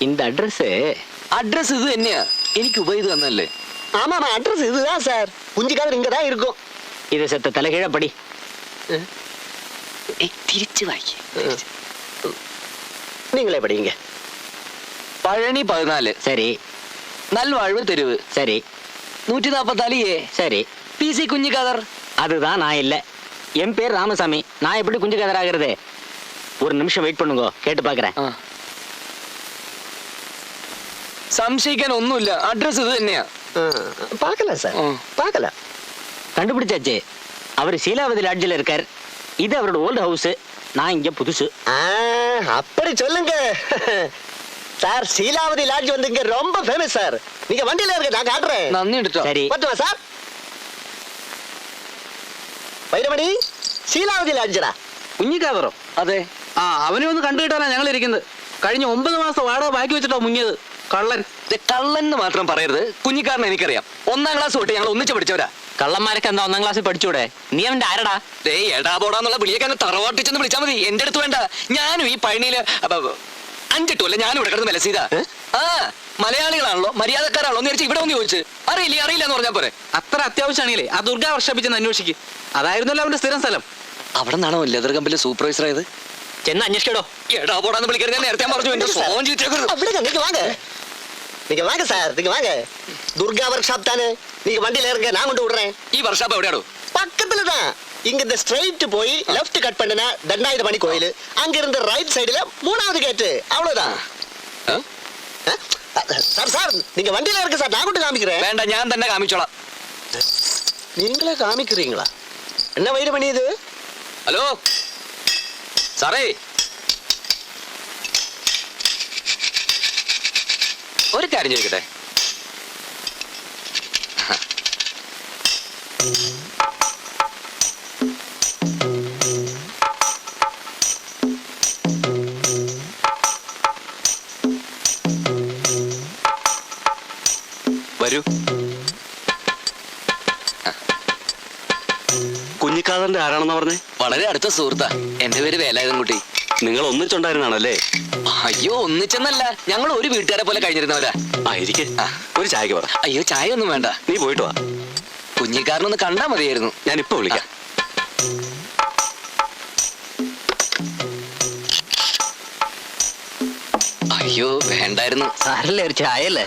இந்த அட்ரஸ் இது என்னையா எனக்கு உபயோகம் தന്നല്ലേ? ஆமாமா, அட்ரஸ் இதுதான் சார். குஞ்சிக்காதர் இங்க தான் இருக்கும். இதை செத்த தலைகீழ படி. തിരിച്ചു വായിക്കേ. நீங்களே படிங்க. പഴനി 14. சரி. நல்வாழ்வு தெருவு. சரி. 144 சரி. பிசி குஞ்சிக்காதர். அதுதான் நான் இல்ல. என் பேர் ராமசாமி. நான் எப்படி குஞ்சிக்காதர் ஆகிறது? ஒரு நிமிஷம் வெயிட் பண்ணுங்க, கேட்டு பாக்குறேன். സംശയിക്കാൻ ഒന്നുമില്ല. അഡ്രസ് ഇത് തന്നെയാ. பார்க்கலாம் சார், பார்க்கலாம். கண்டுபிடிச்சாச்சு. அவர் சீலாவதி லாட்ஜில் இருக்கார். இது அவரோட ஓல்டு ஹவுஸ். நான் இங்க புதுசு. அப்படி சொல்லுங்க சார். சீலாவதி லாட்ஜ் வந்து இங்க ரொம்ப ஃபேமஸ் சார். நீங்க வண்டியில இருக்க, நான் காட்டுறேன். നന്ദി എടുത്തോ. சரி. பத்துவா சார். വൈരമണി, ശീലാവതി ലാഡ്ജടാ. കുഞ്ഞിക്കാതറോ? അതെ. അവനെ ഒന്ന് കണ്ടുകിട്ടാനാ ഞങ്ങൾ ഇരിക്കുന്നത്. കഴിഞ്ഞ 9 മാസം വാടക ബാക്കി വെച്ചിട്ടോ മുങ്ങിയത്. കള്ളൻ. കള്ളൻ എന്ന് മാത്രം പറയരുത്. കുഞ്ഞിക്കാരനെ എനിക്കറിയാം. 1ാം ക്ലാസ് തൊട്ട് ഞങ്ങൾ ഒന്നിച്ച് പഠിച്ചവരാ. കള്ളന്മാരൊക്കെ എന്താ 1ാം ക്ലാസ്സിൽ പഠിച്ചൂടെ? നീ അവന്റെ ആരടാ? എടാ പോടാന്നുള്ള വിളിയൊക്കെ അങ്ങ് തറവാട്ടിച്ചെന്ന് വിളിച്ചാൽ മതി. എന്റെ അടുത്ത് വേണ്ട. ഞാനും ഈ പഴനിയില് 5 ടു അല്ല ഞാനും ഇവിടെ കിടന്ന് വിലസീതാ. മലയാളികളാണല്ലോ, മര്യാദക്കാരാണല്ലോ എന്ന് ഇവിടെ ഒന്ന് ചോദിച്ചു. അറിയില്ല എന്ന് പറഞ്ഞാൽ പോരെ. അത്ര അത്യാവശ്യമാണെങ്കിലേ ആ ദുർഗ വർഷപ്പിച്ചെന്ന് അന്വേഷിക്കും. അതായിരുന്നല്ലോ അവന്റെ സ്ഥിരം സ്ഥലം. അവിടെ നിന്നാണോ ലെതർ കമ്പനിലെ സൂപ്പർവൈസർ ആയത്? ചെന്ന് അന്വേഷിക്കടോ. എടാ പോടാന്ന് വിളിക്കരുത്. ഞാൻ നേരത്തെ പറഞ്ഞു. എന്റെ ഫോൺ ചെയ്തേക്കരുത്. நீங்க வாங்க சார், நீங்க வாங்க. துர்கா ஒர்க் ஷாப் தானே. நீங்க வண்டியில இருங்க, நான் கொண்டு விடுறேன். ഈ വർഷാപ്പ് എവിടെയാണോ? பக்கத்துல தான். இங்க இந்த ஸ்ட்ரைட் போய் லெஃப்ட் கட் பண்ணனா தண்டாயுதபாணி கோயில். அங்க இருந்து ரைட் சைடுல 3வது கேட். அவ்வளவுதான். சார் நீங்க வண்டியில இருக்க சார், நான் கொண்டு காமிக்கிறேன். വേണ്ട, ഞാൻ തന്നെ കാമിച്ചോളാം. நீங்களே காமிக்கிறீங்களா? என்ன வைரமணி இது? ഹലോ സാറേ, ഒരു കാര്യം ചോദിക്കട്ടെ? വരൂ. കുഞ്ഞിക്കാതറിന്റെ ആരാണെന്ന് പറഞ്ഞേ? വളരെ അടുത്ത സുഹൃത്താ. എന്റെ പേര് വേലായുധൻകുട്ടി. നിങ്ങൾ ഒന്നിച്ചുണ്ടായിരുന്നാണല്ലേ? അയ്യോ, ഒന്നിച്ചെന്നല്ല, ഞങ്ങൾ ഒരു വീട്ടുകാരെ പോലെ കഴിഞ്ഞിരുന്നവരാ. ആയിരിക്കെ. ഒരു ചായക്ക് പറ. അയ്യോ, ചായ ഒന്നും വേണ്ട. നീ പോയിട്ട് വാ. കുഞ്ഞിക്കാരനൊന്ന് കണ്ടാ മതിയായിരുന്നു. ഞാൻ ഇപ്പൊ വിളിക്കാം. അയ്യോ വേണ്ടായിരുന്നു. സാരല്ലേ, ഒരു ചായ അല്ലേ?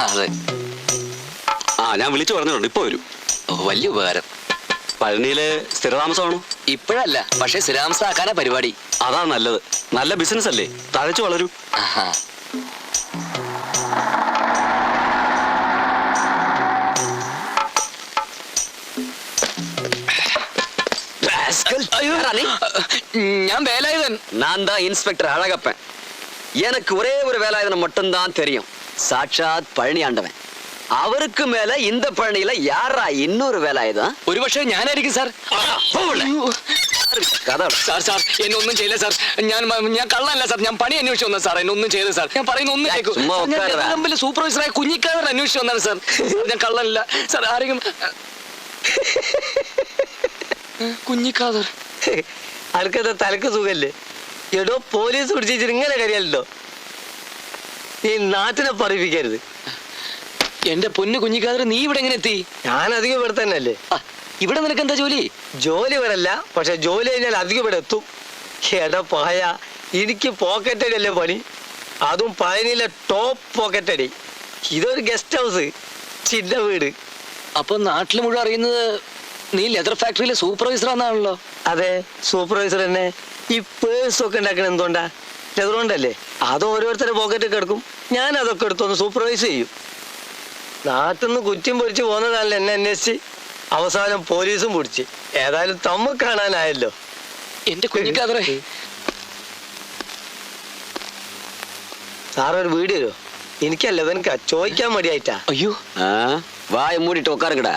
അതെ. ഞാൻ വിളിച്ചു പറഞ്ഞിട്ടുണ്ട്, ഇപ്പൊ വരും. വലിയ ഉപകാരം. പഴനിയില് സ്ഥിരതാമസമാണോ? ഇപ്പോഴല്ല, പക്ഷെ സ്ഥിരതാമസമാക്കാനാ പരിപാടി. അതാ നല്ലത്. നല്ല ബിസിനസ് അല്ലേ, തഴച്ചു വളരൂ. ഞാൻ வேலாயுதன். நான் தான் இன்ஸ்பெக்டர் அழகப்பன். எனக்கு ஒரே ஒரு வேலாயுதனை மட்டும்தான் தெரியும். சாட்சாத் பழனி ஆண்டவன். அவருக்கு மேல இந்த பழனியில யாரா இன்னொரு വേലായുധൻ? ഒരു പക്ഷേ ഞാനായിരിക്കും സാർ. സാർ എന്നെ ഒന്നും ചെയ്യില്ല സാർ. ഞാൻ കള്ളല്ല സാർ. ഞാൻ പണി അന്വേഷിച്ചു വന്നത് സാർ. എന്നെ ഒന്നും ചെയ്ത് സാർ. ഞാൻ പറയുന്ന ഒന്നും കേൾക്കും. സൂപ്പർവൈസറായ കുഞ്ഞിക്കാതർ അന്വേഷിച്ചു വന്നാണ് സാർ. ഞാൻ കള്ളല്ല സാർ. ആരെങ്കിലും കുഞ്ഞിക്കാതർ അനക്കത് തലക്ക് സുഖല്ലേ? എടോ, പോലീസ് പിടിച്ചിട്ട് ഇങ്ങനെ കഴിയല്ലോ. നീ നാട്ടിനെ പറയിപ്പിക്കരുത്. എന്റെ പൊന്നു കുഞ്ഞിക്കാതർ, നീ ഇവിടെ എങ്ങനെ എത്തി? ഞാൻ അധികം ഇവിടെ തന്നെ അല്ലേ. ഇവിടെ നിനക്ക് എന്താ ജോലി? ജോലി ഇവിടെ അല്ല, പക്ഷെ ജോലി കഴിഞ്ഞാൽ അധികം ഇവിടെ എത്തും. എടാ പായ, എനിക്ക് പോക്കറ്റടി അല്ലേ പണി. അതും പഴനിയിലെ ടോപ്പ് പോക്കറ്റടി. ഇതൊരു ഗസ്റ്റ് ഹൗസ്, ചിന്ന വീട്. അപ്പൊ നാട്ടിൽ മുഴുവൻ അറിയുന്നത് നീ ലെതർ ഫാക്ടറിയിലെ സൂപ്പർവൈസർ ആണെന്നാണല്ലോ. അതെ, സൂപ്പർവൈസർ തന്നെ. ഈ പേഴ്സ് ഒക്കെ ഉണ്ടാക്കണ എന്തുകൊണ്ടാ? ലെതർ കൊണ്ടല്ലേ. അത് ഓരോരുത്തരുടെ പോക്കറ്റ് കിടക്കും. ഞാൻ അതൊക്കെ എടുത്തൊന്ന് സൂപ്പർവൈസ് ചെയ്യും. നാട്ടിൽ നിന്ന് കുറ്റം പൊരിച്ച് പോകുന്നതല്ല എന്നെ അന്വേഷിച്ച് അവസാനം പോലീസും പിടിച്ച്. ഏതായാലും തമ്മ കാണാനായല്ലോ. എന്റെ കുഞ്ഞിക്കാതറേ, സാറൊരു വീഡിയോ തരുമോ? എനിക്കല്ല, ഇവനക്കാ ചോദിക്കാൻ മടിയായിട്ടാ. അയ്യോ, வாயை மூடிட்டு உட்காருங்கடா.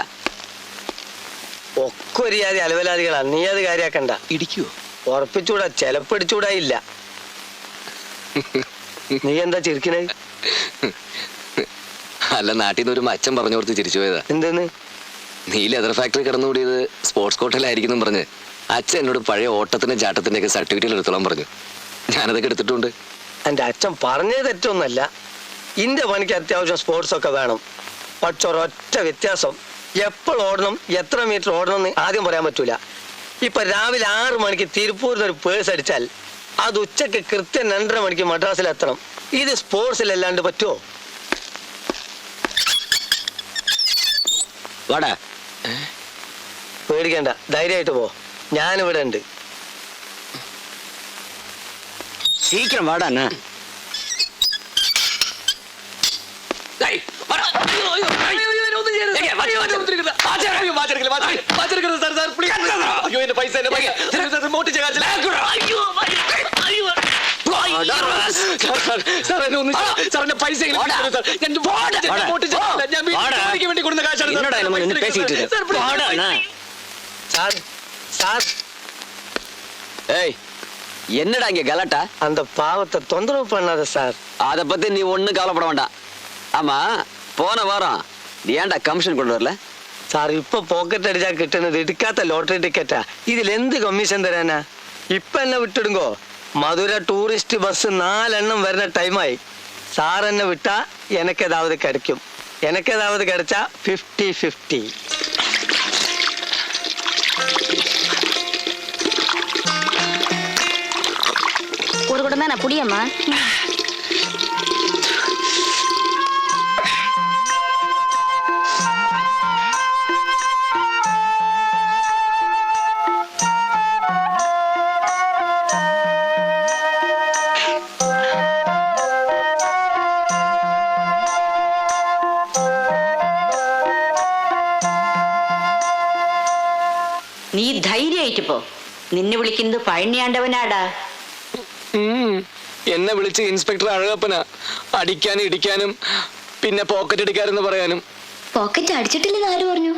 ഒക്കെ ഒരു ജാതി അലവലാദികളാ. നീ അത് കാര്യാക്കണ്ട. ഇടിക്കുവോ? ഉറപ്പിച്ചൂടാ, ചെലപ്പടിച്ചൂടാ. ഇല്ല, നീ എന്താ ചിരിക്കണേ? അല്ല, നാട്ടിൽ നിന്ന് ഒരു മച്ചൻ പറഞ്ഞു കൊടുത്ത് ചിരിച്ചു പോയതാ. എന്തെന്ന്? നീ ലെതർ ഫാക്ടറി കിടന്നുകൂടിയത് സ്പോർട്സ് കോട്ടയിലായിരിക്കും പറഞ്ഞ് അച്ഛൻ എന്നോട് പഴയ ഓട്ടത്തിന്റെ ചാട്ടത്തിന്റെ ഒക്കെ സർട്ടിഫിക്കറ്റ് എടുത്തോളാൻ പറഞ്ഞു. ഞാനതൊക്കെ എടുത്തിട്ടുണ്ട്. എൻ്റെ അച്ഛൻ പറഞ്ഞത് തെറ്റൊന്നുമല്ല. ഇന്റെ പണിക്ക് അത്യാവശ്യം സ്പോർട്സ് ഒക്കെ വേണം. പക്ഷെ ഒരൊറ്റ വ്യത്യാസം, എപ്പോൾ ഓടണം, എത്ര മീറ്റർ ഓടണം എന്ന് ആദ്യം പറയാൻ പറ്റൂല. ഇപ്പൊ രാവിലെ 6 മണിക്ക് തിരുപ്പൂരിൽ ഒരു പേഴ്സ് അടിച്ചാൽ അത് ഉച്ചക്ക് കൃത്യം 2:30 മണിക്ക് മദ്രാസിൽ എത്തണം. ഇത് സ്പോർട്സിലല്ലാണ്ട് പറ്റുമോ? വാടാ. പേടിക്കണ്ട, ധൈര്യമായിട്ട് പോ, ഞാനിവിടെ ഉണ്ട്. சீக்கிரம் வாடா அண்ணா. என்னடா இங்க கலாட்டா? அந்த பாவத்தை தொந்தரவு பண்ணாத சார். அத பத்தி நீ ஒண்ணும் கவலைப்பட வேண்டாம். ஆமா, போன வாரம் நீ ஏன்டா கமிஷன் கொண்டு வரல? സാർ ഇപ്പൊ പോക്കറ്റ് അടിച്ചാൽ കിട്ടുന്നത് എടുക്കാത്ത ലോട്ടറി ടിക്കറ്റാ. ഇതിൽ എന്ത് കമ്മീഷൻ തരാനാ? ഇപ്പൊ എന്നെ വിട്ടിടുങ്കോ. മധുര ടൂറിസ്റ്റ് ബസ് 4 എണ്ണം വരുന്ന ടൈമായി. സാർ എന്നെ വിട്ടാ എനക്കേതാവത് കിടക്കും. എനക്കേതാവത് കിടച്ചാ 50-50. ஒரு குடம் தான் நான் புடியம்மா. നീ ധൈര്യമായിട്ട് പോ. നിന്നെ വിളിക്കുന്നത് പഴനിയാണ്ടവനാടാ. എന്നെ വിളിച്ച് ഇൻസ്പെക്ടർ അഴകപ്പനാ. അടിക്കാനും ഇടിക്കാനും പിന്നെ പോക്കറ്റ് അടിക്കാരെന്ന് പറയാനും. പോക്കറ്റ് അടിച്ചിട്ടില്ലെന്ന് ആര് പറഞ്ഞു?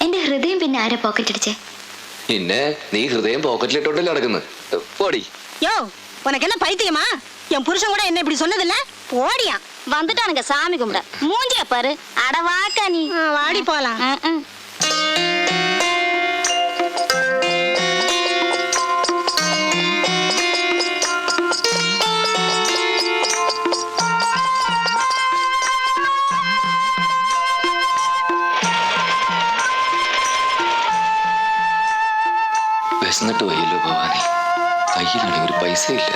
എന്റെ ഹൃദയം പിന്നെ ആരാ പോക്കറ്റ് അടിച്ചേ? പിന്നെ നീ ഹൃദയം പോക്കറ്റിലിട്ടോണ്ടല്ലേ നടക്കുന്നത്. പോടി. யோ, உனக்கு என்ன பைத்தியமா? என் புருஷன் கூட என்ன இப்படி சொன்னதில்ல? போடியா. வந்துட்டானுங்க சாமி கும்பிட. மூஞ்சிய பாரு. அட வாக்கா நீ. வாடி போலாம். വിശന്നിട്ട് വയ്യല്ലോ ഭവാനി. കയ്യിലാണെങ്കിൽ ഒരു പൈസ ഇല്ല.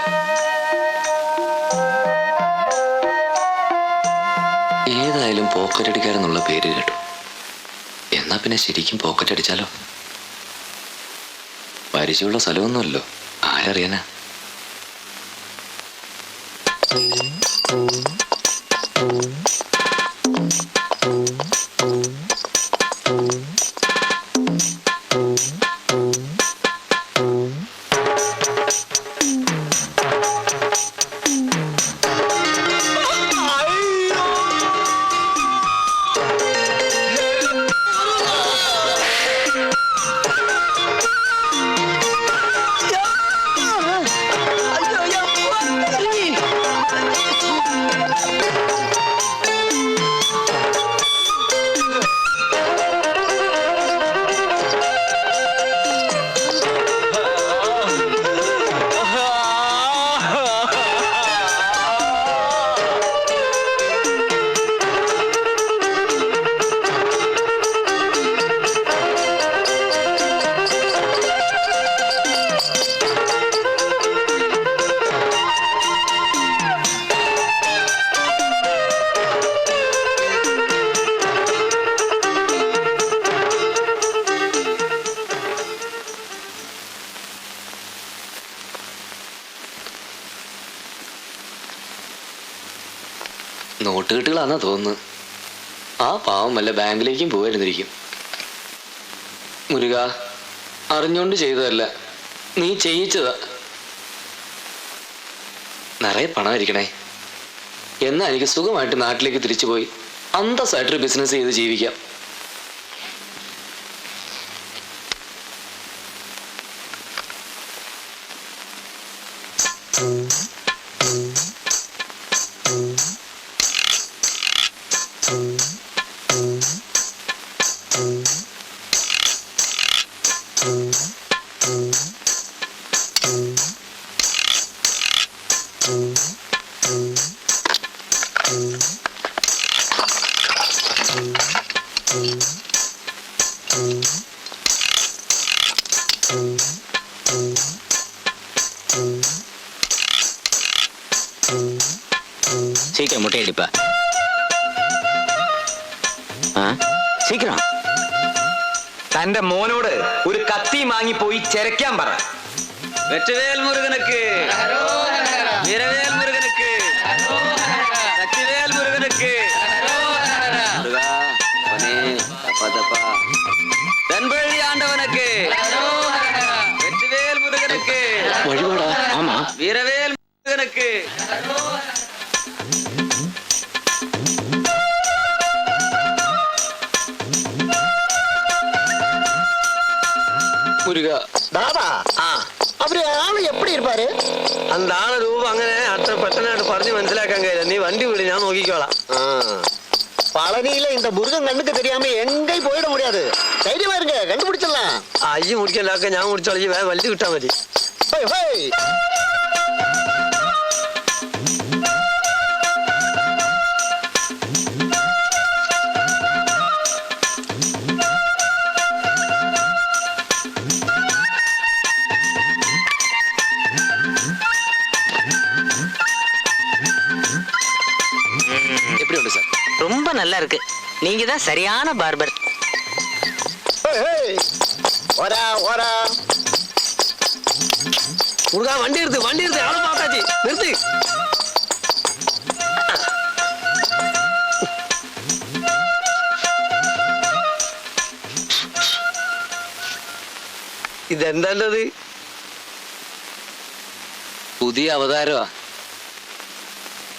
ഏതായാലും പോക്കറ്റ് അടിക്കാരെന്നുള്ള പേര് കേട്ടു. എന്നാ പിന്നെ ശരിക്കും പോക്കറ്റ് അടിച്ചാലോ? പരിചയമുള്ള സ്ഥലമൊന്നുമല്ലോ, ആരറിയാനാ? നോട്ടുകെട്ടുകളാന്നാ തോന്നുന്നു. ആ പാവം വല്ല ബാങ്കിലേക്കും പോയിരുന്നിരിക്കും. മുരുക, അറിഞ്ഞോണ്ട് ചെയ്തതല്ല, നീ ചെയ്യിച്ചതാ. നിറയെ പണമായിരിക്കണേ. എന്നാ എനിക്ക് സുഖമായിട്ട് നാട്ടിലേക്ക് തിരിച്ചു പോയി അന്തസ്സായിട്ടൊരു ബിസിനസ് ചെയ്ത് ജീവിക്കാം. சீக்கிரம் முட்டை அடிப்பா. சீக்கிரம். തന്റെ മോനോട് ഒരു കത്തി വാങ്ങിപ്പോയി ചെരക്കാൻ പറ. வெற்றிவேல் முருகனுக்கு, வீரவேல் முருகனுக்கு, சக்திவேல் முருகனுக்கு, முருகா, பனே, தப்பா தப்பா, தென்பழி ஆண்டவனுக்கு, வெற்றிவேல் முருகனுக்கு, வழிபாடா? ஆமா. வீரவேல் முருகனுக்கு. முருகா. ദാദാ, അവര് ആള് എപ്പടി ഇരുപ്പാര്? அந்த ആള് രൂപം അങ്ങനെ അത്ര പെട്ടെന്നായിട്ട് പറഞ്ഞു മനസ്സിലാക്കാൻ കഴിയില്ല. നീ വണ്ടി വിട്, ഞാൻ നോക്കിക്കോളാം. பழனியில இந்த முருகன் கண்ணுக்கு தெரியாம எங்கேயும் போயிட முடியாது. தைரியமா இருங்க, கண்டுபிடிச்சிடலாம். അയ്യ മുടിക്കല്ലാക്ക, ഞാൻ മുടിച്ചോളി. വണ്ടി കിട്ടാൻ മതി. ஹோய், ஹோய். எப்படி உண்டு சார்? ரொம்ப நல்லா இருக்கு. நீங்க தான் சரியான பார்பர். ஹோய், ஹோய். ஓரா, ஓரா. മുറുകാ, വണ്ടി എടുത്ത്, വണ്ടി എടുത്ത്. ആള് പാത്താച്ചി നിർത്തി. ഇതെന്താണ്ടത്? പുതിയ അവതാരമാ.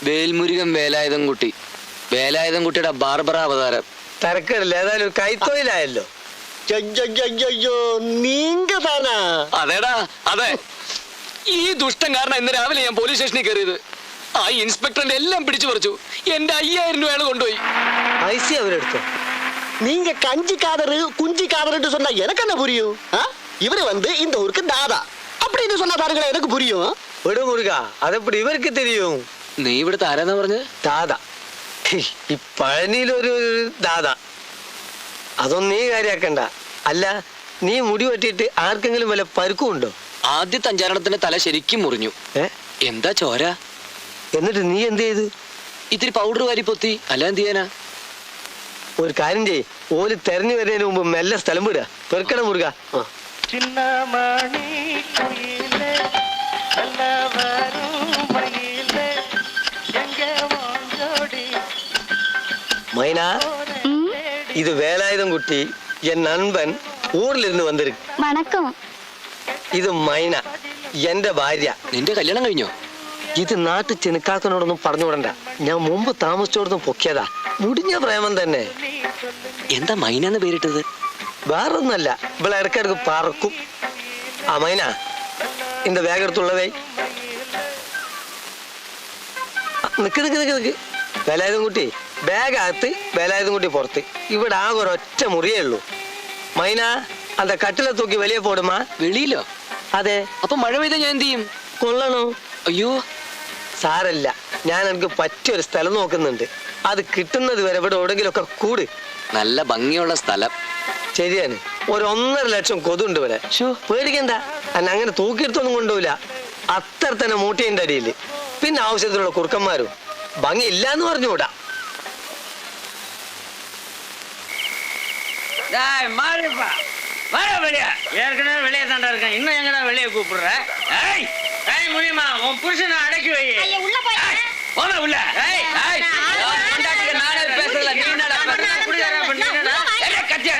വേൽമുരുകൻ വേലായുധൻകുട്ടി. വേലായുധൻകുട്ടിയുടെ ബാർബറ അവതാരം. തിരക്കടില്ല, ഏതായാലും കൈത്തൊഴിലായല്ലോ. ஐயோ, நீங்க தானா? അതേടാ, അതെ. ഈ ദുഷ്ടൻ കാരണം ഇന്ന് രാവിലെ ഞാൻ പോലീസ് സ്റ്റേഷനിൽ കയറിയത്. ആ ഇൻസ്പെക്ടറിന്റെ എല്ലാം പിടിച്ചു പറിച്ചു. എന്റെ 5000 രൂപയാണ് കൊണ്ടുപോയി. ഐസി അവരെടുത്തോ? நீங்க கஞ்சி காதரு குஞ்சி காதருன்னு சொன்னா எனக்கு என்ன புரியும்? இவரு வந்து இந்த ஊருக்கு தாதா அப்படின்னு சொன்னா பாருங்களேன், எனக்கு புரியும். വിടു മുറുക, അതെപ്പടി ഇവർക്ക് തെരിയും? നീ ഇവിടുത്തെ ആരാന്നാ പറഞ്ഞത്? ദാദ. ഈ പഴനിയിലൊരു ദാദ. അതൊന്നും നീ കാര്യാക്കണ്ട. അല്ല, നീ മുടി വെട്ടിയിട്ട് ആർക്കെങ്കിലും വല്ല പരുക്കും ഉണ്ടോ? ആദ്യത്തെ 5 എണ്ണത്തിന്റെ തല ശരിക്കും മുറിഞ്ഞു. എന്താ ചോര? എന്നിട്ട് നീ എന്ത് ചെയ്തു? ഇത്തിരി പൗഡർ വാരി പൊത്തി. അല്ല എന്ത് ചെയ്യാനാ? ഒരു കാര്യം ചെയ്യ്, ഓല് തെരഞ്ഞു വരുന്നതിന് മുമ്പ് മെല്ലെ സ്ഥലം വിടുക. പെറുക്കട മുറുക. மைனா, இது வேலாயுதம் குட்டி, என் நண்பன் ஊர்ல இருந்து வந்திருக்கு. വണക്കം. ഇത് മൈന, എന്റെ ഭാര്യ. നിന്റെ കല്യാണം കഴിഞ്ഞോ? ഇത് നാട്ടു ചെനുക്കാക്കനോടൊന്നും പറഞ്ഞു വിടണ്ട. ഞാൻ മുമ്പ് താമസിച്ചോടൊന്നും പൊക്കിയതാ. മുടിഞ്ഞ പ്രേമം തന്നെ. എന്താ മൈനാന്ന് പേരിട്ടത്? വേറൊന്നല്ല, ഇവിടെ ഇടയ്ക്കിടക്ക് പറക്കും. ആ മൈന, இந்த ബാഗ് എടുത്തുള്ളവേ. നിക്ക് നിക്ക് നിക്ക് നിക്ക്. വേലായുധം കുട്ടി, ബാഗ് അകത്ത്, വേലായുധം കുട്ടി പുറത്ത്. ഇവിടെ ആകെ ഒരൊറ്റ മുറിയേ ഉള്ളൂ. മൈന, അന്ത കട്ടിലെ തൂക്കി വലിയ പോടുമാ. വെളിയിലോ? അതെ. അപ്പൊ മഴ പെയ്ത ഞാൻ എന്ത് ചെയ്യും? കൊള്ളണോ? അയ്യോ, സാരല്ല, ഞാൻ എനിക്ക് പറ്റിയൊരു സ്ഥലം നോക്കുന്നുണ്ട്. അത് കിട്ടുന്നത് വരെ ഇവിടെ എവിടെങ്കിലുമൊക്കെ കൂട്. നല്ല ഭംഗിയുള്ള സ്ഥലം. ശരിയാണ്. ഒരു 1.5 ലക്ഷം കൊതുണ്ട് ഇവിടെ. പേടിക്കണ്ട, അന്നെ അങ്ങനെ തൂക്കിയെടുത്തൊന്നും കൊണ്ടുപോയില്ല. അത്ര തന്നെ മൂട്ടിയുടെ അടിയിൽ. പിന്നെ ആവശ്യത്തിലുള്ള കുറുക്കന്മാരും. ഭംഗി ഇല്ലാന്ന് പറഞ്ഞുകൂടാ. ஏற்கனவே வெளியே தாண்டா இருக்கேன், இன்னும் எங்கடா வெளியே கூப்பிடுற? முடியுமா? உன் புருஷனை அடக்கி வை. போன உள்ள. நானே பேசுறல, நீ என்னடா பேசுற? குடிகாரா பண்ணீங்கடா? கத்தியா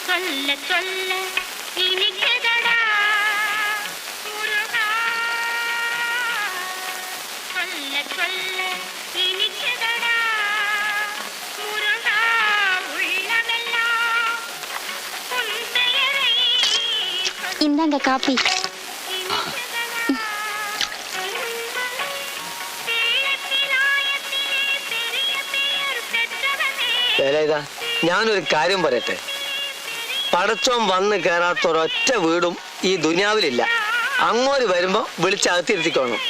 சொல்ல சொல்ல இனிக்குதடா முருகா. சொல்ல சொல்ல இனிக்குதடா முருகா. உள்ளமெல்லாம் உன் பெயரை. இந்தாங்க காப்பி. വേലായുധാ, ഞാനൊരു കാര്യം പറയട്ടെ. പടച്ചോൻ വന്ന് കയറാത്ത ഒരൊറ്റ വീടും ഈ ദുനിയാവിലില്ല. അങ്ങോട്ട് വരുമ്പോ വിളിച്ചകത്തിരുത്തിക്കോണം.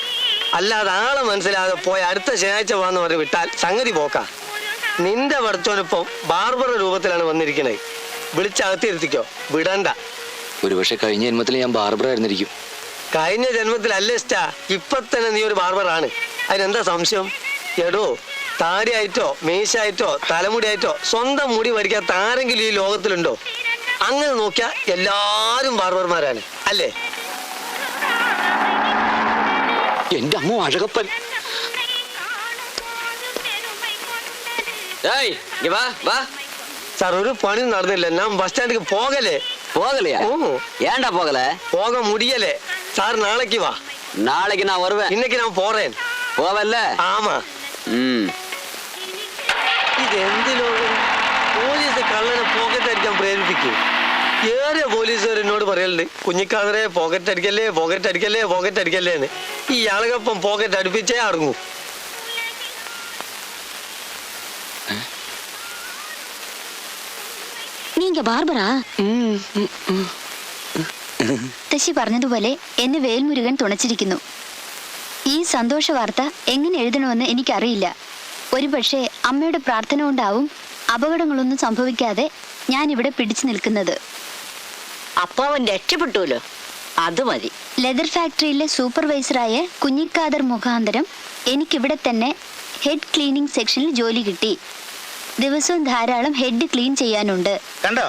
അല്ലാതെ ആളെ മനസ്സിലാതെ പോയി അടുത്ത ശനിയാഴ്ച പോകാന്ന് പറഞ്ഞ് വിട്ടാൽ സംഗതി പോക്കാ. നിന്റെ പഠിച്ചോനിപ്പം ബാർബറ രൂപത്തിലാണ് വന്നിരിക്കണേ. വിളിച്ചകത്തിരുത്തിക്കോ, വിടണ്ട. ഒരുപക്ഷെ കഴിഞ്ഞ ജന്മത്തിൽ ഞാൻ ബാർബർ ആയിരുന്നിരിക്കും. കഴിഞ്ഞ ജന്മത്തിലല്ലേ ഇഷ്ടാ, ഇപ്പൊ തന്നെ നീ ഒരു ബാർബറാണ്. അതിനെന്താ സംശയം? എടോ, താടിയായിട്ടോ മീശായിട്ടോ തലമുടിയായിട്ടോ സ്വന്തം മുടി പഠിക്കാത്ത ആരെങ്കിലും ഈ ലോകത്തിലുണ്ടോ? അങ്ങനെ നോക്കിയാ എല്ലാരും ബാർബർമാരാണ് അല്ലേ? എന്റെ അമ്മ അഴകപ്പൻ. സാർ ഒരു പണി നടന്നില്ല. ഞാൻ ബസ് സ്റ്റാൻഡിൽ പോകലേ. போகலையா? ஏன்டா போகல? போக முடியல சார். நாளைக்கு வா. நாளைக்கு நான் வருவேன். இன்னைக்கு நான் போறேன். போவல்ல? ஆமா. ഇത് എന്തിനോട് പോലീസ് കള്ളനെ പോക്കറ്റ് അടിക്കാൻ പ്രേരിപ്പിക്കും? ഏറെ പോലീസുകാർ എന്നോട് പറയലുണ്ട്, കുഞ്ഞിക്കാതറെ പോക്കറ്റ് അടിക്കല്ലേ പോക്കറ്റ് അടിക്കല്ലേ പോക്കറ്റ് അടിക്കല്ലേ എന്ന്. ഈ ആളുകപ്പം പോക്കറ്റ് അടുപ്പിച്ചേ അടങ്ങൂ. നീങ്ക ബാർബറാ? തശി പറഞ്ഞതുപോലെ എന്നെ വേൽമുരുകൻ തുണച്ചിരിക്കുന്നു. ഈ സന്തോഷ വാർത്ത എങ്ങനെ എഴുതണമെന്ന് എനിക്കറിയില്ല. ഒരുപക്ഷെ അമ്മയുടെ പ്രാർത്ഥന കൊണ്ടാവും അപകടങ്ങളൊന്നും സംഭവിക്കാതെ ഞാൻ ഇവിടെ പിടിച്ചു നിൽക്കുന്നത്. അപ്പൊ അവൻ രക്ഷപ്പെട്ടുല്ലോ, അത് മതി. ലെതർ ഫാക്ടറിയിലെ സൂപ്പർവൈസറായ കുഞ്ഞിക്കാദർ മുഖാന്തരം എനിക്കിവിടെ തന്നെ ഹെഡ് ക്ലീനിങ് സെക്ഷനിൽ ജോലി കിട്ടി. ദിവസവും ധാരാളം ഹെഡ് ക്ലീൻ ചെയ്യാനുണ്ട്. കണ്ടോ,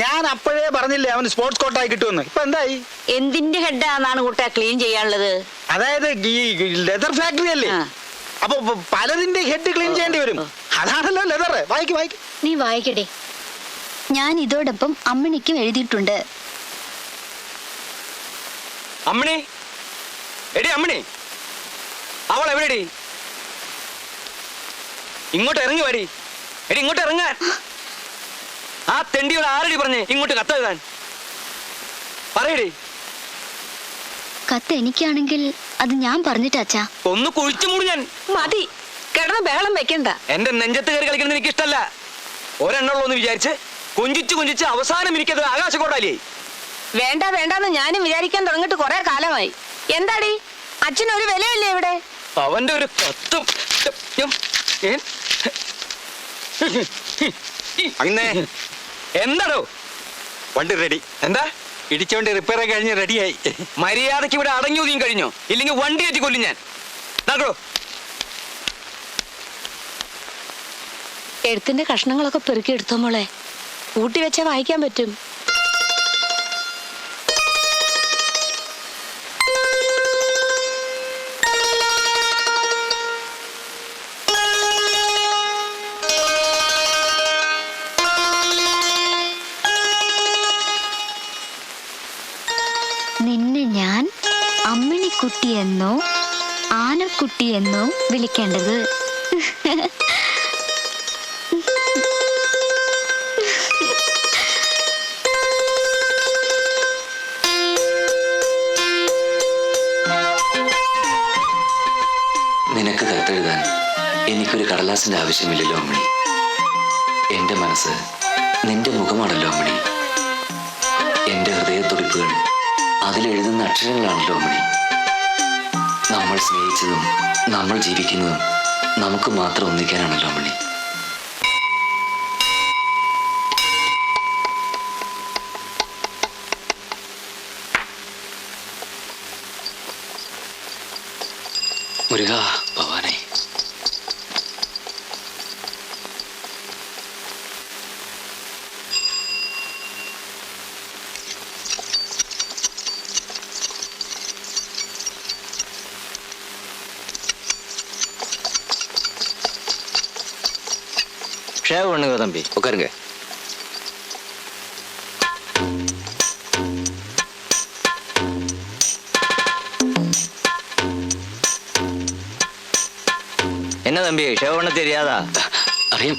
ഞാൻ അപ്പോഴേ പറഞ്ഞില്ലേ അവന് സ്പോർട്സ് കോട്ടായി കിട്ടുമെന്ന്. ഇപ്പൊ എന്തായി? എന്തിന്റെ ഹെഡാന്നാണ് കൂട്ടാ ക്ലീൻ ചെയ്യാനുള്ളത്? അതായത് ഈ ലെതർ ഫാക്ടറി അല്ലേ, അപ്പൊ പലതിന്റെ ഹെഡ് ക്ലീൻ ചെയ്യേണ്ടി വരും. അതാണല്ലോ ലെതർ. വായിക്ക് വായിക്ക്. നീ വായിക്കടേ. ഞാൻ ഇതോടൊപ്പം അമ്മണിക്കും എഴുതിയിട്ടുണ്ട്. അമ്മണി, എടി അമ്മണി, അവൾ എവിടെടി? ഇങ്ങോട്ട് ഇറങ്ങി വാടി. എടി ഇങ്ങോട്ട് ഇറങ്ങാൻ. ആ തെണ്ടിയോട് ആരടി പറഞ്ഞേ ഇങ്ങോട്ട് കത്തെഴുതാൻ? പറയടി. കത്ത് എനിക്കാണെങ്കിൽ അത് ഞാൻ പറഞ്ഞിട്ടാച്ചാ. ഒന്ന് കുഴിച്ചു മൂടി ഞാൻ. മതി, കിടന്ന് ബഹളം വെക്കണ്ട. എന്റെ നെഞ്ചത്ത് കയറി കളിക്കുന്നത് എനിക്ക് ഇഷ്ടല്ല. ഒരെണ്ണുള്ളൂ എന്ന് വിചാരിച്ച് കുഞ്ചിച്ച് കുഞ്ചിച്ച് അവസാനം എനിക്കത് ആകാശക്കോട്ടാലേ. വേണ്ട വേണ്ടെന്ന് ഞാനും വിചാരിക്കാൻ തുടങ്ങിട്ട് കുറെ കാലമായി. എന്താടി, അച്ഛനൊരു വിലയില്ലേ ഇവിടെ? അവന്റെ ഒരു കത്തും. എന്താണോ? വണ്ടി റെഡി. എന്താ? ഇടിച്ച വണ്ടി റിപ്പയർ കഴിഞ്ഞ് റെഡിയായി. മര്യാദയ്ക്ക് ഇവിടെ അടങ്ങി ഒതുങ്ങി കഴിഞ്ഞോ? ഇല്ലെങ്കിൽ വണ്ടി കയറ്റി കൊല്ലും ഞാൻ. നടക്കോ? എഴുത്തിന്റെ കഷ്ണങ്ങളൊക്കെ പെറുക്കി എടുത്തോ മോളെ. കൂട്ടി വെച്ചാ വായിക്കാൻ പറ്റും. നിന്നെ ഞാൻ അമ്മിണിക്കുട്ടിയെന്നോ ആനക്കുട്ടിയെന്നോ വിളിക്കേണ്ടത്. നിനക്ക് കത്തെഴുതാൻ എനിക്കൊരു കടലാസിന്റെ ആവശ്യമില്ലല്ലോ അമ്മണി. എന്റെ മനസ്സ് നിന്റെ മുഖമാണല്ലോ അമ്മണി. എന്റെ ഹൃദയത്തുടിപ്പുകൾ അതിലെഴുതുന്ന അക്ഷരങ്ങളാണല്ലോ അമ്മണി. നമ്മൾ സ്നേഹിച്ചതും നമ്മൾ ജീവിക്കുന്നതും നമുക്ക് മാത്രം ഒന്നിക്കാനാണല്ലോ അമ്മണി. മുരുക ഭവാനെ. ஷேவ் பண்ணுங்க தம்பி. உட்காருங்க. என்ன தம்பி, ஷேவ் பண்ண தெரியாதா? അറിയാം.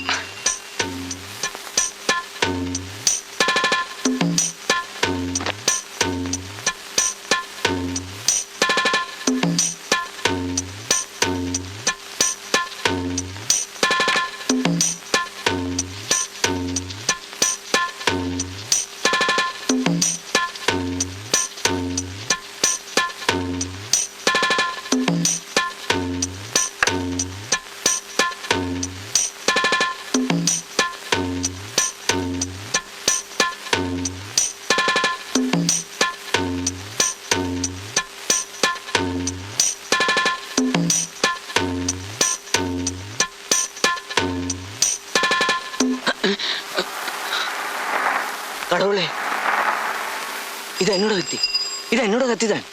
ഇത് എന്നോട് കത്തിയതാണ്.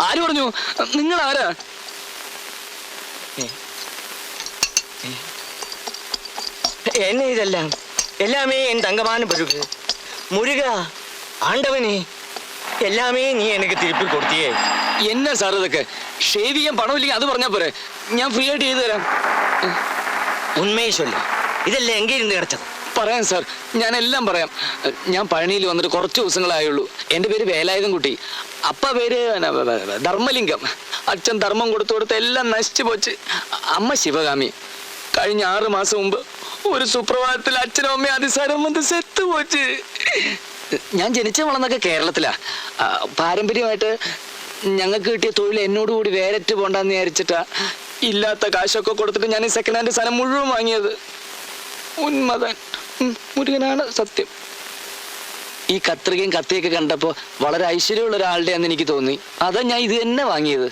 ആര് പറഞ്ഞു? നിങ്ങൾ ആരാ? என்ன இதெல்லாம் எல்லாமே என் தங்கமான பருகு முருக ஆண்டவனே எல்லாமே നീ എനിക്ക് തിരുപ്പി കൊടുത്തിയേ. എന്നാ സാർ ഇതൊക്കെ? ഷേവ് ചെയ്യാൻ പണമില്ലെങ്കിൽ അത് പറഞ്ഞാ പോരെ, ഞാൻ ഫ്രീ ആയിട്ട് ചെയ്തു തരാം. ഉണ്മയെ ചൊല്ലു, ഇതെല്ലാം എங்கே ഇരുന്ന് കിടച്ചത്? പറയാം സാർ, ഞാൻ എല്ലാം പറയാം. ഞാൻ പഴനിയിൽ വന്നിട്ട് കുറച്ച് ദിവസങ്ങളായുള്ളൂ. എൻ്റെ പേര് വേലായുധൻ കുട്ടി. അപ്പ പേര് ധർമ്മലിംഗം. അച്ഛൻ ധർമ്മം കൊടുത്ത് എല്ലാം നശിച്ചു പോച്ച്. അമ്മ ശിവകാമി. കഴിഞ്ഞ 6 മാസം മുമ്പ് ഒരു സുപ്രഭാതത്തിൽ അച്ഛനും അമ്മയും അതിസാരം വന്ന് സെത്ത് പോച്ച്. ഞാൻ ജനിച്ച വളർന്നൊക്കെ കേരളത്തിലാ. പാരമ്പര്യമായിട്ട് ഞങ്ങൾക്ക് കിട്ടിയ തൊഴിൽ എന്നോടുകൂടി വേരറ്റ് പോണ്ടെന്ന് വിചാരിച്ചിട്ടാ ഇല്ലാത്ത കാശൊക്കെ കൊടുത്തിട്ട് ഞാൻ ഈ സെക്കൻഡ് ഹാൻഡ് സാധനം മുഴുവൻ വാങ്ങിയത്. ഉന്മതൻ മുരുകനാണ് സത്യം. ഈ കത്രികയും കത്തിയൊക്കെ കണ്ടപ്പോ വളരെ ഐശ്വര്യമുള്ള ഒരാളുടെയാന്ന് എനിക്ക് തോന്നി. അതാ ഞാൻ ഇത് തന്നെ വാങ്ങിയത്.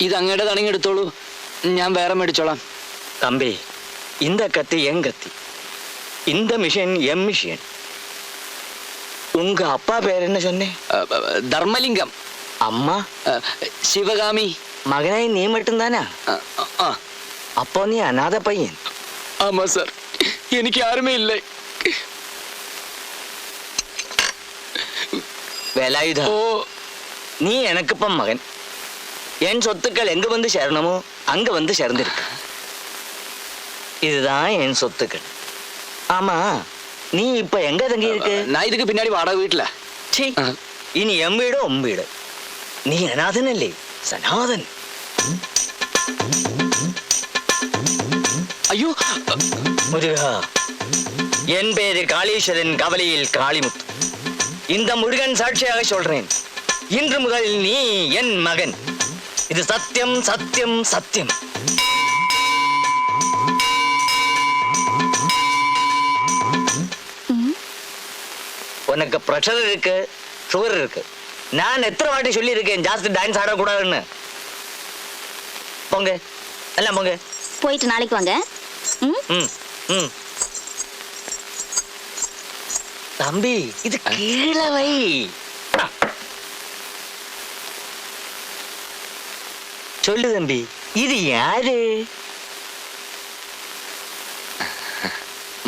ഇത് അങ്ങയുടെ തണങ്ങി എടുത്തോളൂ, ഞാൻ വേറെ മേടിച്ചോളാം. தம்பி, இந்த கத்தி என் கத்தி, இந்த மிஷின் எம் மிஷின். உங்க அப்பா பேர் என்ன சொன்னே? ധർമ്മലിംഗം. அம்மா ശിവകാമി. மகனாய் நீ மட்டும்தானா? அப்போ நீ அநாத பையன். ஆமா சார், எனக்கு யாருமே இல்லை. வேலாயுதா, நீ எனக்கு இப்ப மகன். என் சொத்துக்கள் எங்க வந்து சேரணுமோ அங்க வந்து சேர்ந்திருக்கு. இதுதான் என் சொத்துக்கள். ஆமா, நீ இப்ப எங்க தங்கி இருக்கு? நான் இதுக்கு பின்னாடி வாடகை வீட்டுல. இனி எம் வீடு உம் வீடு. நீ அநாதன் இல்லை, சனாதன். ஐயோ முருகா, என் பேரு காளீஸ்வரன், கவலையில் காளிமுத்து. இந்த முருகன் சாட்சியாக சொல்றேன், இன்று முதல் நீ என் மகன். இது சத்தியம் சத்தியம் சத்தியம். உனக்கு பிரஷர் இருக்கு, சுகர் இருக்கு. நான் எத்தனை வாட்டி சொல்லி இருக்கேன் ஜாஸ்தி டான்ஸ் ஆடக்கூடாதுன்னு. போங்க எல்லாம் போங்க. போயிட்டு நாளைக்கு வாங்க. தம்பி, இது கீழே வை. சொல்லு தம்பி, இது யாரு?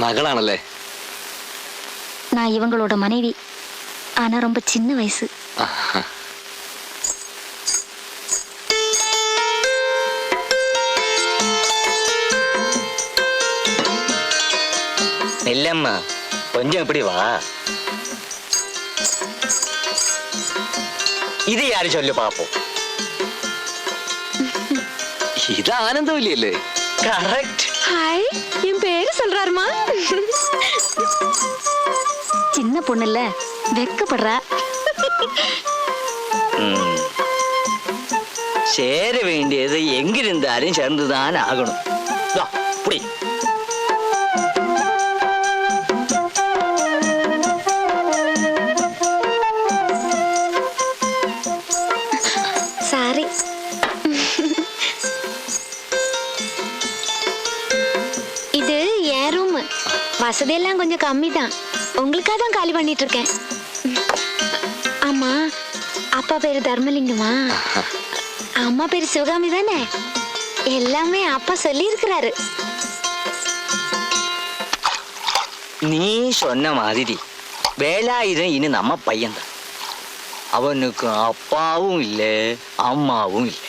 மகளாണല്ലേ? நான் இவங்களோட மனைவி. ஆனா ரொம்ப சின்ன வயசு. இல்லம்மா, கொஞ்சம் இப்படி வா. இது யாரு சொல்லு பாப்போம். இது ஆனந்தவல்லியല്ലേ? கரெக்ட். ஹாய், என் பேரு சொல்றாருமா. சின்ன பொண்ணுல வெக்கப்படுறா. சேர வேண்டியது எங்கிருந்தாலும் சேர்ந்துதான் ஆகணும். புடி. சாரி. இது என் ரூம். வசதியெல்லாம் கொஞ்சம் கம்மி தான். உங்களுக்காக தான் காலி பண்ணிட்டு இருக்கேன். ஆமா, அப்பா பேரு தர்மலிங்கமா? அம்மா பேரு சிவகாமி தானே? எல்லாமே அப்பா சொல்லி இருக்கிறாரு. நீ சொன்ன மாதிரி வேலாயுதன் இனி நம்ம பையன்தான். அவனுக்கு அப்பாவும் இல்லை, அம்மாவும் இல்லை.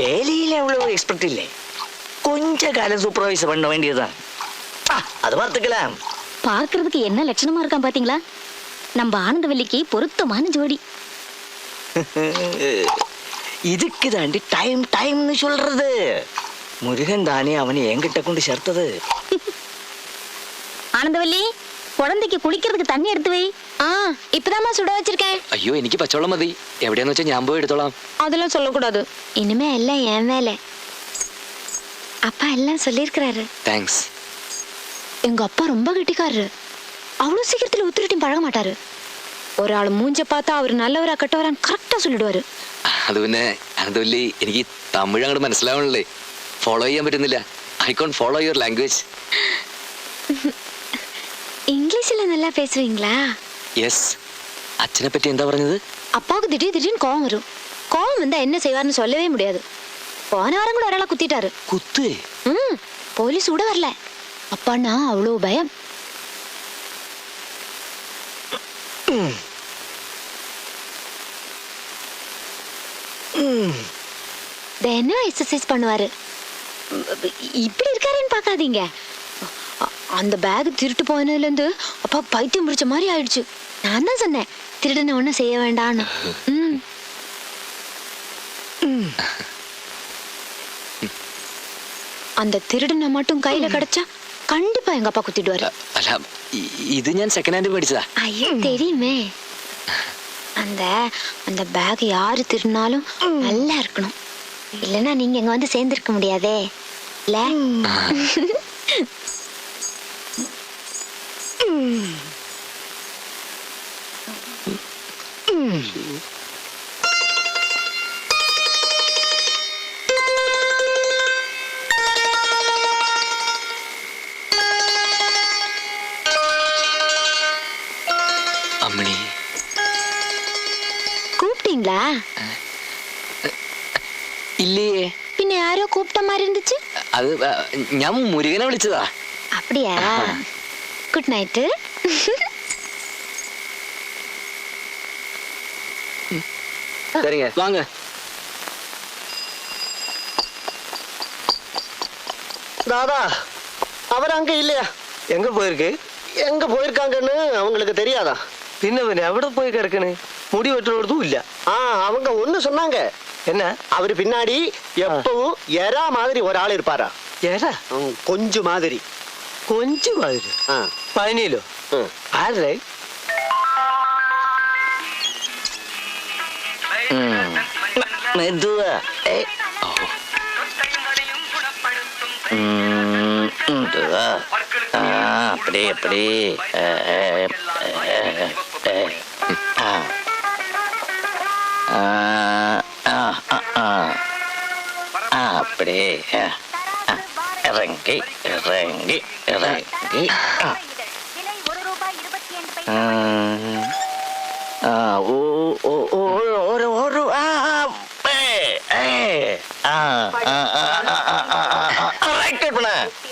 வேலையில எவ்வளவு எக்ஸ்பெக்ட் இல்லை. கொஞ்ச காலம் சூப்பர்வைசர் பண்ண வேண்டியதுதான். அது பார்த்துக்கலாம். பார்க்கிறதுக்கு என்ன லட்சணமா இருக்கான் பாத்தீங்களா? நம்ம ஆனந்தவல்லிக்கு பொருத்தமான ஜோடி. இதுக்கு தாண்டி டைம் டைம்னு சொல்றது. முருகன் தானே அவனை என்கிட்ட கொண்டு சேர்த்தது. ஆனந்தவல்லி, குழந்தைக்கு குளிக்கிறதுக்கு தண்ணி எடுத்து வை. இப்பதாம்மா சுட வச்சிருக்கேன். അയ്യോ, എനിക്ക് പച്ചവെള്ളം മതി. എവിടെയാന്ന് വെച്ചാൽ ഞാൻ പോയി എടുത്തോളാം. அதெல்லாம் சொல்லக்கூடாது. இனிமே எல்லாம் என் வேலை. அப்பா எல்லாம் சொல்லியிருக்கிறாரு. താങ്ക്സ്. எங்க அப்பா ரொம்ப கெட்டிக்காரரு. அவ்வளவு சீக்கிரத்துல ஒத்துக்கிட்டையும் பழக மாட்டாரு. ஒரு ஆள் மூஞ்ச பார்த்தா அவர் நல்லவரா கெட்டவரான்னு கரெக்டா சொல்லிடுவாரு. അത് പിന്നെ ആനന്ദവല്ലി, എനിക്ക് തമിഴ് അങ്ങോട്ട് മനസ്സിലാവണല്ലേ, ഫോളോ ചെയ്യാൻ പറ്റുന്നില്ല. I can't follow your language. இங்கிலீஷ்ல நல்லா பேசுவீங்களா? യെஸ். അച്ഛനെ പറ്റി എന്താ പറഞ്ഞത്? அப்பாவுக்கு திடீர்னு கோவம் வரும். கோவம் வந்தா என்ன செய்வார்னு சொல்லவே முடியாது. போன வாரம் கூட ஒராளை குத்திட்டாரு. കുത്തേ? போலீஸ் கூட வரல. அப்பான்னா அவ்வளோ பயம். தினம் எக்ஸசைஸ் பண்ணுவாரு. இப்படி இருக்காருன்னு பார்க்காதீங்க. அந்த பேக் திருட்டு போனதுல இருந்து அப்பா பைத்தியம் பிடிச்ச மாதிரி ஆயிடுச்சு. நான் தான் சொன்னேன் திருடனை ஒன்றும் செய்ய வேண்டான்னு. அந்த திருடனை மட்டும் கையில கிடைச்சா கண்டிப்பா எங்க அப்பா குத்திடுவாரு. അല്ല, ഇത് ഞാൻ സെക്കൻഡ് ഹാൻഡ് മേടിച്ചതാ. ஐயோ தெரியுமே. அந்த அந்த பேக் யாரு திருடினாலும் நல்லா இருக்கணும். இல்லைன்னா நீங்க இங்க வந்து சேர்ந்திருக்க முடியாதே இல்ல. അമ്മണി, கூப்பிட்டீங்களா? ഇല്ലേ? പിന്നെ ആരോ കൂപ്പിട്ട மாதிரி இருந்துச்சு. അത് ഞാൻ മുരുകനെ വിളിച്ചതാ. அப்படியா? Good night. சரிங்க, வாங்க. தாதா அவர் அங்க இல்லையா? எங்க போயிருக்கு? எங்க போயிருக்காங்கன்னு அவங்களுக்கு தெரியாதா? പിന്നെ എവിടെ പോയി കിടക്കണ്? മുടി വെട്ടുന്നതും ഇല്ല. அவங்க ஒண்ணு சொன்னாங்க. என்ன? அவரு பின்னாடி எப்பவும் எறா மாதிரி ஒரு ஆள் இருப்பாரா? ஏடா கொஞ்சம் மாதிரி. கொஞ்சம் மாதிரி? പനിയിലോ? ആരുടെ? மெதுவா. அப்படி அப்படி அப்படி இறங்கி இறங்கி இறங்கி ஒரு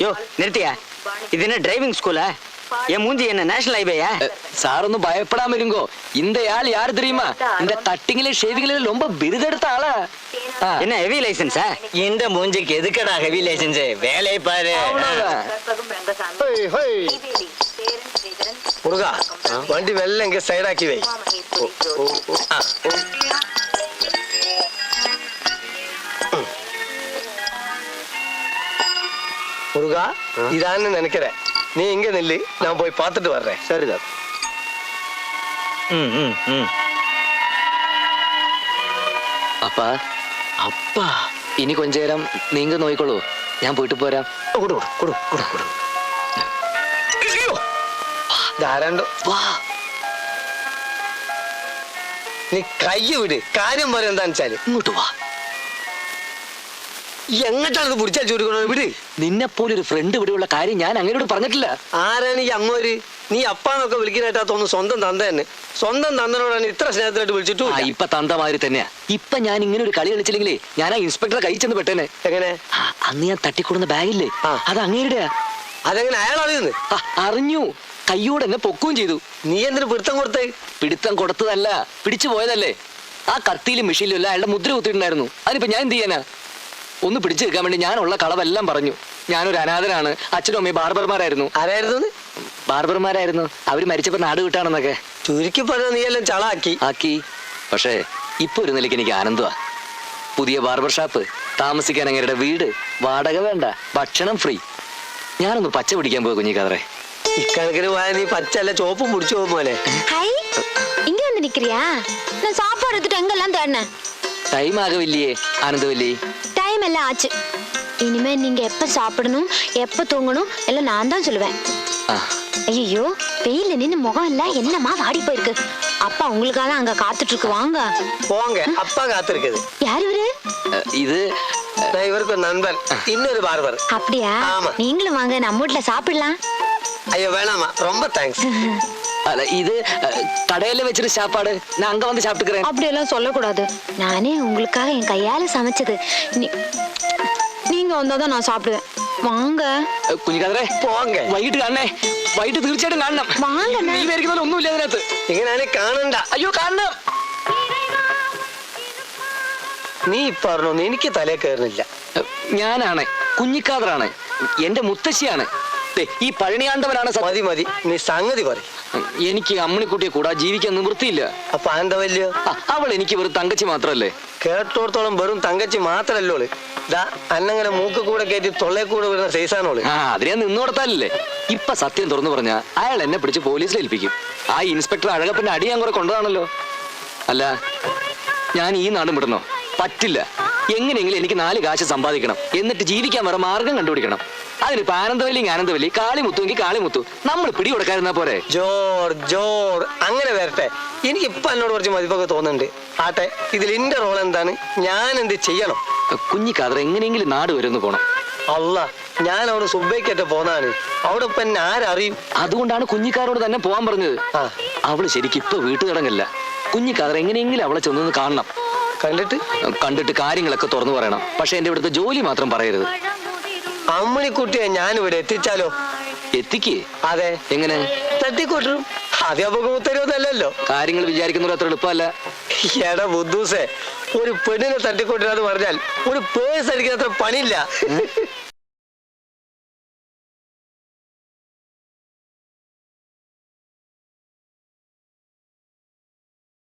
யோ நிறுத்தியா? இது என்ன டிரைவிங் ஸ்கூலா? என் மூஞ்சி என்ன நேஷனல் ஹைவேயா? சார் ஒன்னும் பயப்படாம இருங்கோ. இந்த ஆள் யாரு தெரியுமா? இந்த கட்டிங்ல ஷேவிங்ல ரொம்ப விருதெடுத்த ஆளா. என்ன ஹெவி லைசன்ஸா? இந்த மூஞ்சிக்கு எதுக்கடா ஹெவி லைசன்ஸ்? வேலையை பாரு. മുരുകാ, വണ്ടി മെല്ലെ എങ്കിൽ സൈഡാക്കി വൈ. முருகா, இதான்னு நினைக்கிறேன். நீ இங்க நில்லு, நான் போய் பார்த்துட்டு வர்றேன். சரிதான். அப்பா, அப்பா, ഇനി கொஞ்ச നേരം നീങ്ക നോയിക്കോളൂ. ഞാൻ പോയിട്ട് പോരാം. ധാരാണ്ടോ? നീ കൈ വിട്. കാര്യം പറയാൻ എന്താന്ന് വെച്ചാല് ഇങ്ങോട്ട് വാ. എങ്ങോട്ടാണ് പിടിച്ചാൽ ചൂടിക്കണോ? വിട്. നിന്നെ പോലെ ഒരു ഫ്രണ്ട് ഇവിടെയുള്ള കാര്യം ഞാൻ അങ്ങനോട് പറഞ്ഞിട്ടില്ല. ആരാണ് ഈ അങ്ങോര്? നീ അപ്പാന്നൊക്കെ വിളിക്കാനായിട്ടാ തോന്നുന്നു. സ്വന്തം തന്ത തന്നെ. സ്വന്തം തന്തനോടാണ് ഇത്ര സ്നേഹത്തിലായിട്ട് വിളിച്ചിട്ടു. ഇപ്പൊ തന്തമാതിരി തന്നെയാ. ഇപ്പൊ ഞാൻ ഇങ്ങനെ ഒരു കളി കളിച്ചില്ലെങ്കിലേ ഞാൻ ആ ഇൻസ്പെക്ടറെ കൈ ചെന്ന് പെട്ടേനെ. എങ്ങനെ? അന്ന് ഞാൻ തട്ടിക്കൊടുന്ന ബാഗില്ലേ, അത് അങ്ങേരുടെയാ. അതെങ്ങനെ അയാൾ അറിയുന്നു? അറിഞ്ഞു. കയ്യോടെ എന്നെ പൊക്കുകയും ചെയ്തു. നീ എന്തിനു പിടുത്തം കൊടുത്തേ? പിടുത്തം കൊടുത്തതല്ല, പിടിച്ചു പോയതല്ലേ. ആ കത്തിയിലും മിഷീലും എല്ലാം അയാളുടെ മുദ്ര കുത്തിയിട്ടുണ്ടായിരുന്നു. അതിനിപ്പോ ഞാൻ എന്ത് ചെയ്യാനാ? ഒന്ന് പിടിച്ചു വെക്കാൻ വേണ്ടി ഞാനുള്ള കളവെല്ലാം പറഞ്ഞു. ഞാനൊരു അനാഥനാണ്, അച്ഛനും അമ്മയും ബാർബർമാരായിരുന്നു. ആരായിരുന്നു? ബാർബർമാരായിരുന്നു. അവര് മരിച്ചപ്പോ നാട് വിട്ടാണെന്നൊക്കെ. ചുരുക്കി പറഞ്ഞ നീ എല്ലാം ചളാക്കി ആക്കി. പക്ഷേ ഇപ്പൊ ഒരു നിലയ്ക്ക് എനിക്ക് ആനന്ദമാ. പുതിയ ബാർബർ ഷാപ്പ്, താമസിക്കാൻ അങ്ങേരുടെ വീട്, വാടക വേണ്ട, ഭക്ഷണം ഫ്രീ. ഞാനൊന്ന് പച്ച പിടിക്കാൻ പോയ കുഞ്ഞിക്കാതറേ. ഇക്കണക്കിന് പോയാൽ നീ പച്ചല്ല ചോപ്പും പിടിച്ചു പോകും പോലെ. இங்க வந்து நிக்கிறியா? நான் சாப்பாடு எடுத்துட்டு எங்கெல்லாம் தேடினேன். ടൈം ആകവില്ലേ ആനന്ദവല്ലി? டைம் எல்லாம் ஆச்சு. இனிமே நீங்க எப்ப சாப்பிடணும் எப்ப தூங்கணும் எல்லாம் நான் தான் சொல்லுவேன். ஐயோ, வெயில நின்னு முகம் எல்லாம் என்னமா வாடி போயிருக்கு. அப்பா உங்களுக்காக அங்க காத்துட்டு இருக்கு. வாங்க போங்க. அப்பா காத்திருக்குது. யாரு இவரு? ഇത് இவருக்கு ஒரு நண்பன், இன்னொரு பார்பர். அப்படியா? ஆமா. நீங்களும் வாங்க, நம்ம வீட்டுல சாப்பிடலாம். ஐயோ வேணாமா, ரொம்ப தேங்க்ஸ். അല്ല ഇത് കടയില് വെച്ചിട്ട് சாப்பாடு நான் அங்க வந்து சாப்பிட்டுக்கிறேன். அப்படியெல்லாம் சொல்லக்கூடாது. நானே உங்களுக்காக என் கையால சமைச்சது. நீங்க வந்தாதான் நான் சாப்பிடுவேன். வாங்க കുഞ്ഞിക്കാതരെ പോങ്ങ വൈകിട്ട് കാണണേ. വൈകിട്ട് തീർച്ചയായിട്ടും കാണണം. വാങ്ങ നീ വരിക്കുന്നതിൽ ഒന്നുമില്ല അതിനകത്ത്. ഇങ്ങനെ കാണണ്ട. അയ്യോ കാണണം. നീ പറഞ്ഞൊന്നും എനിക്ക് തലേ കയറുന്നില്ല. ഞാനാണ് കുഞ്ഞിക്കാതറാണ്. എന്റെ മുത്തശ്ശിയാണ്. ഈ പഴനിയാണ്ടവനാണ് മതി മതി, നീ സംഗതി പറ. എനിക്ക് അമ്മണിക്കുട്ടിയെ കൂടാ ജീവിക്കാൻ നിവൃത്തിയില്ല. അപ്പൊ എന്താ വല്യ? അവൾ എനിക്ക് വെറും തങ്കച്ചി മാത്രല്ലേ. കേട്ടോടത്തോളം വെറും തങ്കച്ചി മാത്രല്ലോള്. ദാ അന്നങ്ങനെ മൂക്ക് കൂടെ കയറ്റി തൊള്ളേ കൂടെ വരുന്ന സൈസാണോള്. അതിനെ നിന്ന് കൊടുത്താലല്ലേ. ഇപ്പൊ സത്യം തുറന്നു പറഞ്ഞ അയാൾ എന്നെ പിടിച്ച് പോലീസിൽ ഏൽപ്പിക്കും. ആ ഇൻസ്പെക്ടർ അഴകപ്പന്റെ അടി ഞാൻ കുറെ കൊണ്ടതാണല്ലോ. അല്ല ഞാൻ ഈ നാടും വിടണോ? പറ്റില്ല. എങ്ങനെയെങ്കിലും എനിക്ക് 4 കാശ് സമ്പാദിക്കണം. എന്നിട്ട് ജീവിക്കാൻ വേറെ മാർഗം കണ്ടുപിടിക്കണം. അതിനിപ്പോ ആനന്ദവല്ലി കാളിമുത്തുവെങ്കിൽ കാളിമുത്തു നമ്മൾ പിടി കൊടുക്കാതിരുന്നാ പോരെ. ജോർ ജോർ അങ്ങനെ വരട്ടെ. എനിക്ക് ഇപ്പൊ എന്നോട് കുറച്ച് മതിപ്പൊക്കെ തോന്നുന്നുണ്ട്. ആട്ടെ, ഇതിൽ എന്റെ റോൾ എന്താണ്? ഞാൻ എന്ത് ചെയ്യണം? കുഞ്ഞിക്കാതർ എങ്ങനെയെങ്കിലും നാട് വരുന്നു പോണം. അല്ല, ഞാൻ അവിടെ സുബൈക്കറ്റ പോന്നാണ്. അവിടെ ഇപ്പൊ എന്നെ ആരറിയും? അതുകൊണ്ടാണ് കുഞ്ഞിക്കാരോട് തന്നെ പോവാൻ പറഞ്ഞത്. അവള് ശരിക്കും ഇപ്പൊ വീട്ടുകിടങ്ങല്ല. കുഞ്ഞിക്കാതർ എങ്ങനെയെങ്കിലും അവളെ ചെന്നൊന്ന് കാണണം. കണ്ടിട്ട് കാര്യങ്ങളൊക്കെ തുറന്നു പറയണം. പക്ഷെ എന്റെ ഇവിടുത്തെ ജോലി മാത്രം പറയരുത്. അമ്മണിക്കുട്ടിയെ ഞാൻ ഇവിടെ എത്തിച്ചാലോ? എത്തിക്കേ? അതെ. എങ്ങനെ? തട്ടിക്കൂട്ടും. അധ്യാപകം തരുമല്ലോ. കാര്യങ്ങൾ വിചാരിക്കുന്നവർ അത്ര എളുപ്പമല്ല. എടാ ബുദ്ധൂസേ, ഒരു പെണ്ണിനെ തട്ടിക്കൂട്ടിനാന്ന് പറഞ്ഞാൽ ഒരു പേഴ്സ് അടിക്കാൻ അത്ര പണിയില്ല.